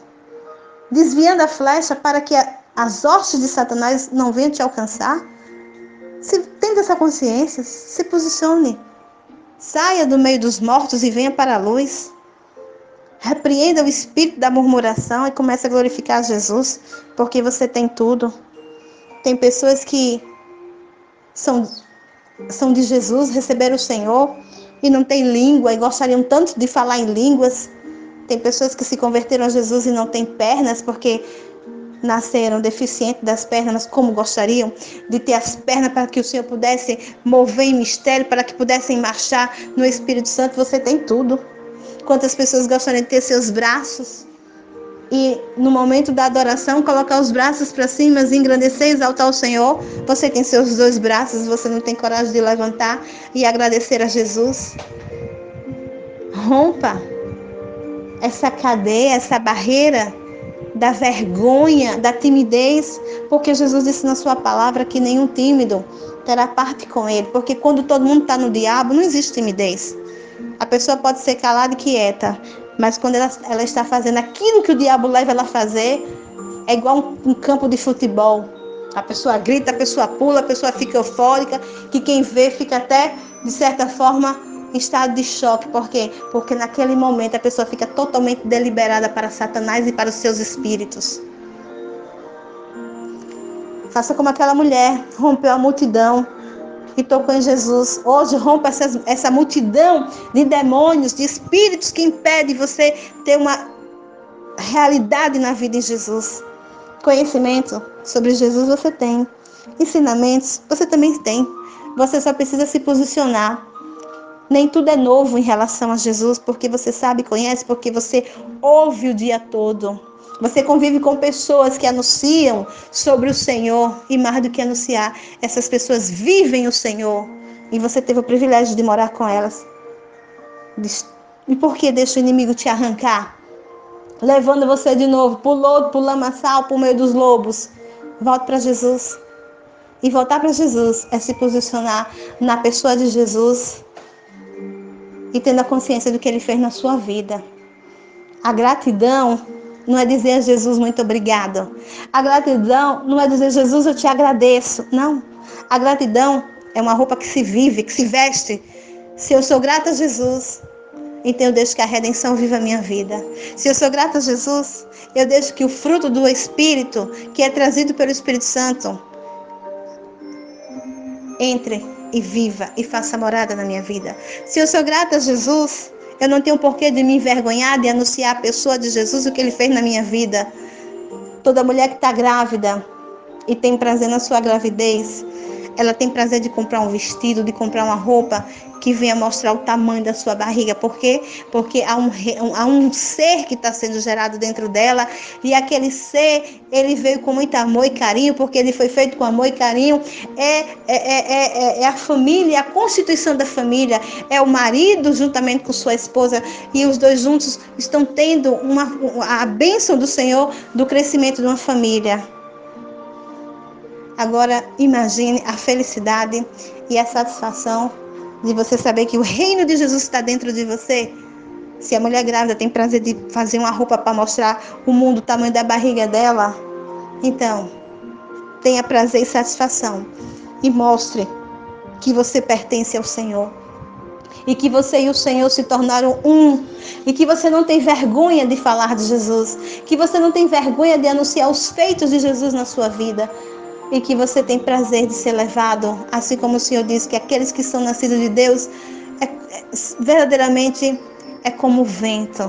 desviando a flecha para que as hostes de Satanás não venham te alcançar. Se tenha essa consciência, se posicione. Saia do meio dos mortos e venha para a luz. Repreenda o espírito da murmuração e comece a glorificar Jesus, porque você tem tudo. Tem pessoas que são de Jesus, receberam o Senhor e não têm língua e gostariam tanto de falar em línguas. Tem pessoas que se converteram a Jesus e não têm pernas porque nasceram deficientes das pernas, mas como gostariam de ter as pernas para que o Senhor pudesse mover em mistério, para que pudessem marchar no Espírito Santo. Você tem tudo. Quantas pessoas gostariam de ter seus braços e no momento da adoração colocar os braços para cima, engrandecer e exaltar o Senhor? Você tem seus dois braços, você não tem coragem de levantar e agradecer a Jesus? Rompa essa cadeia, essa barreira da vergonha, da timidez, porque Jesus disse na sua palavra que nenhum tímido terá parte com ele, porque quando todo mundo está no diabo, não existe timidez. A pessoa pode ser calada e quieta, mas quando ela está fazendo aquilo que o diabo leva ela a fazer, é igual um campo de futebol. A pessoa grita, a pessoa pula, a pessoa fica eufórica, que quem vê fica até, de certa forma, estado de choque. Por quê? Porque naquele momento a pessoa fica totalmente deliberada para Satanás e para os seus espíritos. Faça como aquela mulher, rompeu a multidão e tocou em Jesus. Hoje rompa essa multidão de demônios, de espíritos que impede você ter uma realidade na vida em Jesus. Conhecimento sobre Jesus você tem. Ensinamentos você também tem. Você só precisa se posicionar. Nem tudo é novo em relação a Jesus, porque você sabe, conhece, porque você ouve o dia todo. Você convive com pessoas que anunciam sobre o Senhor, e mais do que anunciar, essas pessoas vivem o Senhor. E você teve o privilégio de morar com elas. E por que deixa o inimigo te arrancar? Levando você de novo pro lodo, pro lamaçal, pro meio dos lobos. Volte para Jesus. E voltar para Jesus é se posicionar na pessoa de Jesus e tendo a consciência do que Ele fez na sua vida. A gratidão não é dizer a Jesus muito obrigado. A gratidão não é dizer Jesus eu te agradeço. Não. A gratidão é uma roupa que se vive, que se veste. Se eu sou grata a Jesus, então eu deixo que a redenção viva a minha vida. Se eu sou grata a Jesus, eu deixo que o fruto do Espírito, que é trazido pelo Espírito Santo, entre e viva e faça morada na minha vida. Se eu sou grata a Jesus, eu não tenho porquê de me envergonhar de anunciar a pessoa de Jesus, o que Ele fez na minha vida. Toda mulher que está grávida e tem prazer na sua gravidez, ela tem prazer de comprar um vestido, de comprar uma roupa que venha mostrar o tamanho da sua barriga. Por quê? Porque há um ser que está sendo gerado dentro dela, e aquele ser, ele veio com muito amor e carinho, porque ele foi feito com amor e carinho. É a família, a constituição da família, é o marido juntamente com sua esposa, e os dois juntos estão tendo a bênção do Senhor do crescimento de uma família. Agora imagine a felicidade e a satisfação de você saber que o reino de Jesus está dentro de você. Se a mulher grávida tem prazer de fazer uma roupa para mostrar o mundo, o tamanho da barriga dela, então tenha prazer e satisfação e mostre que você pertence ao Senhor. E que você e o Senhor se tornaram um. E que você não tem vergonha de falar de Jesus. Que você não tem vergonha de anunciar os feitos de Jesus na sua vida. E que você tem prazer de ser levado, assim como o Senhor diz que aqueles que são nascidos de Deus verdadeiramente é como o vento.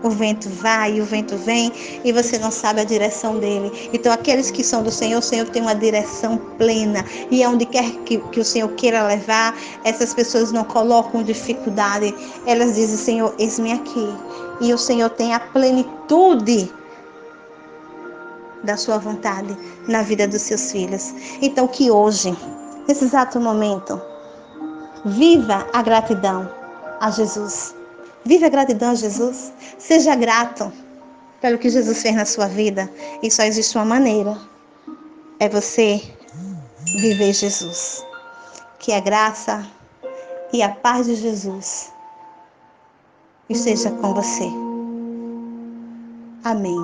O vento vai e o vento vem e você não sabe a direção dele. Então aqueles que são do Senhor, o Senhor tem uma direção plena. E aonde quer que o Senhor queira levar, essas pessoas não colocam dificuldade. Elas dizem, Senhor, eis-me aqui. E o Senhor tem a plenitude da sua vontade na vida dos seus filhos. Então que hoje, nesse exato momento, viva a gratidão a Jesus. Viva a gratidão a Jesus. Seja grato pelo que Jesus fez na sua vida. E só existe uma maneira. É você viver Jesus. Que a graça e a paz de Jesus esteja com você. Amém.